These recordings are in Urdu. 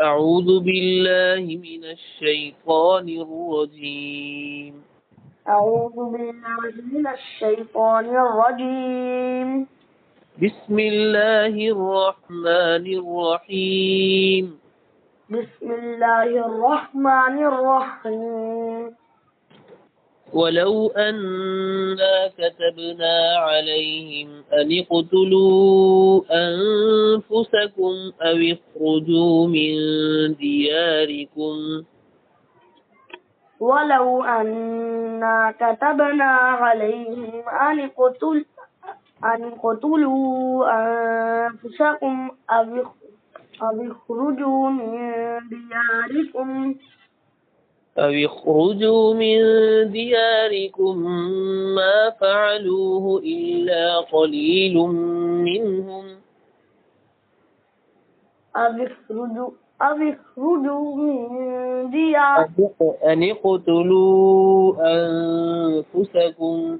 أعوذ بالله من الشيطان الرجيم. أعوذ بالله من الشيطان الرجيم. بسم الله الرحمن الرحيم. بسم الله الرحمن الرحيم. ولو أنا كتبنا عليهم أن اقتلوا أنفسكم أو اخرجوا من دياركم ولو أنا كتبنا عليهم أن اقتلوا أنفسكم أو اخرجوا من دياركم ما فعلوه إلا قليل منهم. أن اقتلوا أنفسكم.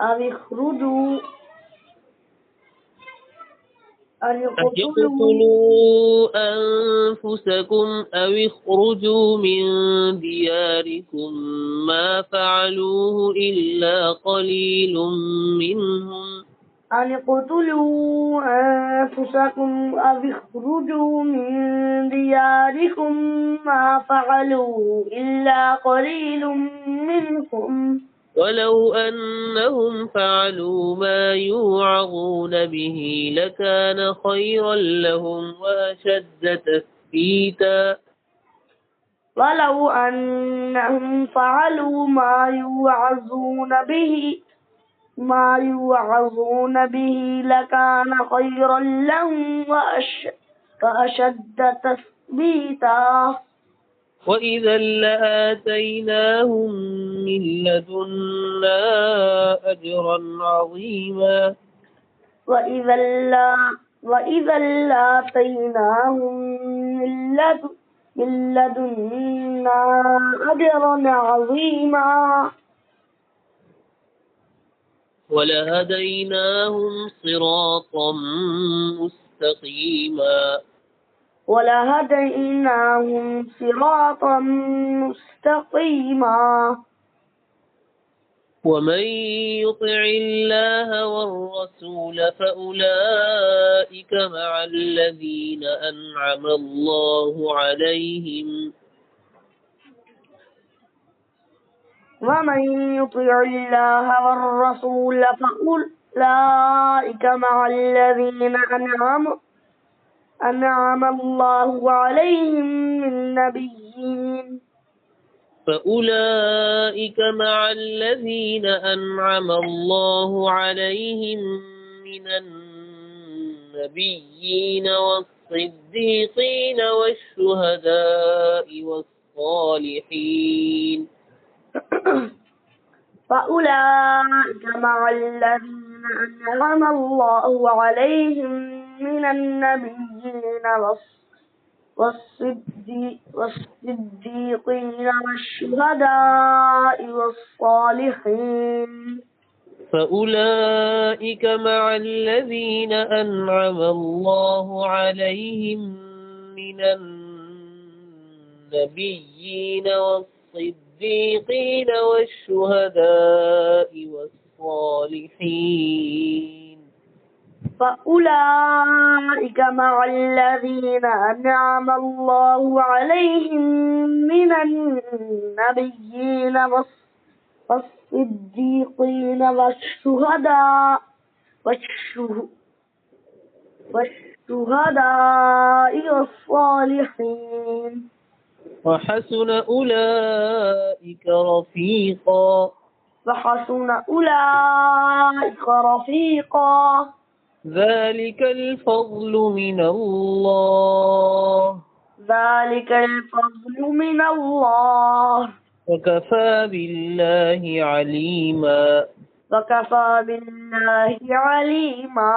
أو اخرجوا أن أن يقتلوا اقتلوا أنفسكم أو اخرجوا من دياركم ما فعلوه إلا قليل منهم. أن اقتلوا أنفسكم أو اخرجوا من دياركم ما فعلوا إلا قليل منهم. ولو أنهم فعلوا ما يوعظون به لكان خيرا لهم وأشد تثبيتا. ولو أنهم فعلوا ما يوعظون به لكان خيرا لهم وأشد تثبيتا. وإذا لآتيناهم من لدنا أجرا عظيما. وإذا لآتيناهم من لدنا أجرا عظيما. ولهديناهم صراطا مستقيما. ولهديناهم صراطا مستقيما. ومن يطع الله والرسول فأولئك مع الذين أنعم الله عليهم. ومن يطع الله والرسول فأولئك مع الذين أنعم الله عليهم من النبيين. فأولئك مع الذين أنعم الله عليهم من النبيين والصديقين والشهداء والصالحين. فأولئك مع الذين أنعم الله عليهم من النبيين والصديقين والشهداء والصالحين. فأولئك مع الذين أنعم الله عليهم من النبيين والصديقين والشهداء والصالحين. فأولئك مع الذين أنعم الله عليهم من النبيين والصديقين والشهداء والصالحين. وحسن أولئك رفيقا. وحسن أولئك رفيقا. ذلك الفضل من الله. ذلك الفضل من الله. وكفى بالله عليما. وكفى بالله عليما.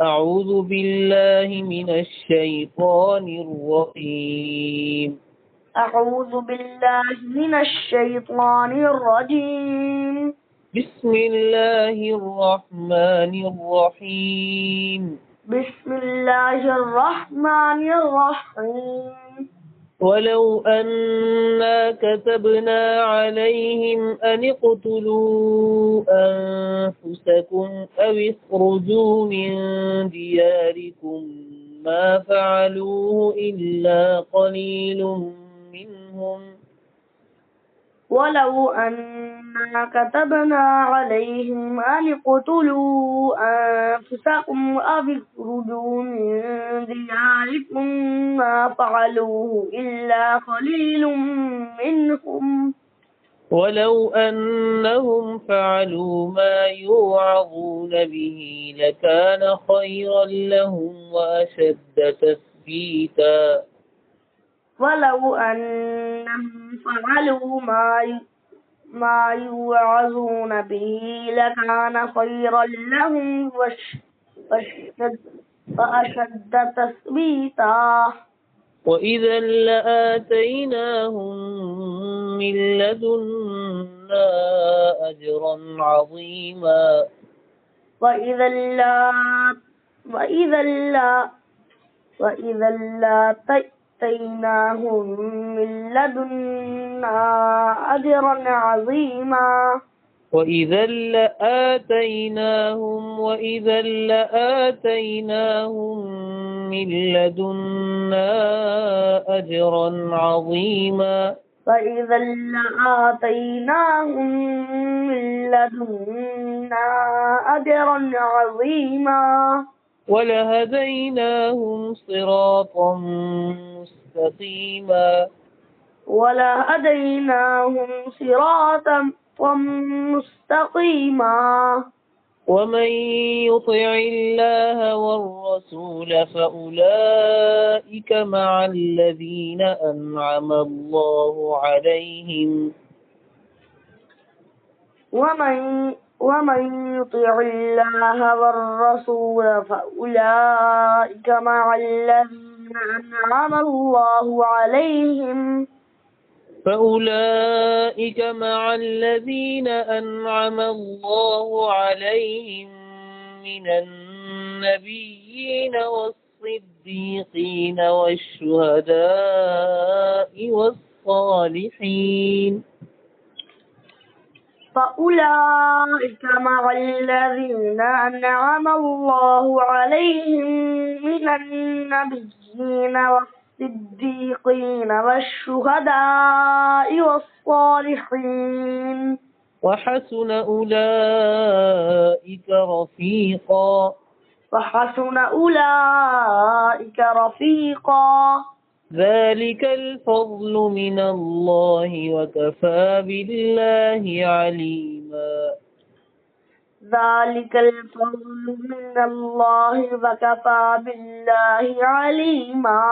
أعوذ بالله من الشيطان الرجيم. أعوذ بالله من الشيطان الرجيم. بسم الله الرحمن الرحيم. بسم الله الرحمن الرحيم. ولو أنا كتبنا عليهم أن اقتلوا أنفسكم أو اخرجوا من دياركم ما فعلوه إلا قليل منهم. ولو أنا كتبنا عليهم أن اقتلوا أنفسكم أو اخرجوا من دياركم ما فعلوه إلا قليل منهم. ولو أنهم فعلوا ما يوعظون به لكان خيرا لهم وأشد تثبيتا. ولو أنهم فعلوا ما يوعظون به لكان خيرا لهم وأشد تثبيتا. وإذا لآتيناهم من لدنا أجرا عظيما. وإذا لآتيناهم من لدنا أجرا عظيما. وإذا لآتيناهم من لدنا أجرا عظيما. وإذا لآتيناهم من لدنا أجرا عظيما. ولهديناهم صراطا مستقيما. ولهديناهم صراطا مستقيما. ومن يطع الله والرسول فأولئك مع الذين أنعم الله عليهم. ومن يطع الله والرسول فأولئك مع الذين أنعم الله عليهم. فأولئك مع الذين أنعم الله عليهم من النبيين والصديقين والشهداء والصالحين. فأولئك مع الذين أنعم الله عليهم من النبيين والصديقين والشهداء والصالحين. وحسن أولئك رفيقا. وحسن أولئك رفيقا. ذلك الفضل من الله وكفى بالله عليما. ذلك الفضل من الله وكفى بالله عليما.